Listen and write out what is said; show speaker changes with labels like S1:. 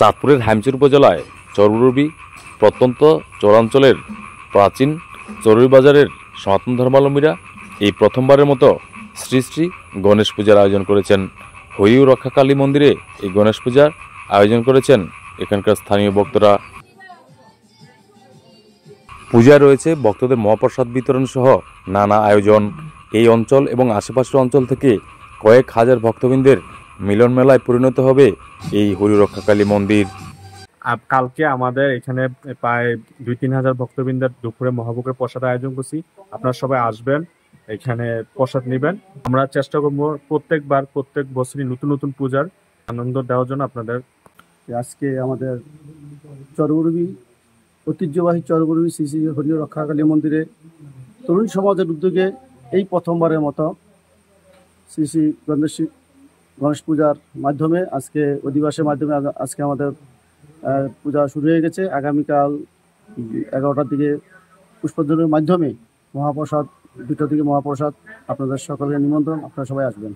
S1: চাঁদপুরের হাইমচর উপজেলায় চরবুরবি প্রত্যন্ত চরাঞ্চলের প্রাচীন চরুই বাজারের সনাতন ধর্মাবলম্বীরা এই প্রথমবারের মতো শ্রী শ্রী গণেশ পূজার আয়োজন করেছেন। হরিউ রক্ষাকালী মন্দিরে এই গণেশ পূজার আয়োজন করেছেন এখানকার স্থানীয় ভক্তরা। পূজায় রয়েছে ভক্তদের মহাপ্রসাদ বিতরণ সহ নানা আয়োজন। এই অঞ্চল এবং আশেপাশের অঞ্চল থেকে কয়েক হাজার ভক্তবৃন্দের মিলন মেলায় পরিণত হবে এই হরিউ রক্ষাকালী মন্দির।
S2: কালকে আমাদের এখানে প্রায় 2-3 হাজার ভক্তবৃন্দের দুপুরে মহাভোগের প্রসাদ আয়োজন করছি। আপনারা সবাই আসবেন, এখানে প্রসাদ নেবেন। আমরা চেষ্টা করবো প্রত্যেক বছরই নতুন নতুন পূজার আনন্দ দেওয়ার জন্য আপনাদের।
S3: আজকে আমাদের চরবুরবি ঐতিহ্যবাহী চরবুরবি শ্রী শ্রী হরিউ রক্ষাকালী মন্দিরে তরুণ সমাজের উদ্যোগে এই প্রথমবারের মতো শ্রী শ্রী গণেশ পূজার মাধ্যমে আজকে অধিবাসের মাধ্যমে আজকে আমাদের পূজা শুরু হয়ে গেছে। আগামীকাল 11টার দিকে পুষ্পোদ্ধানের মাধ্যমে মহাপ্রসাদ 2টা থেকে মহাপ্রসাদ। আপনাদের সকলের নিমন্ত্রণ, আপনারা সবাই আসবেন।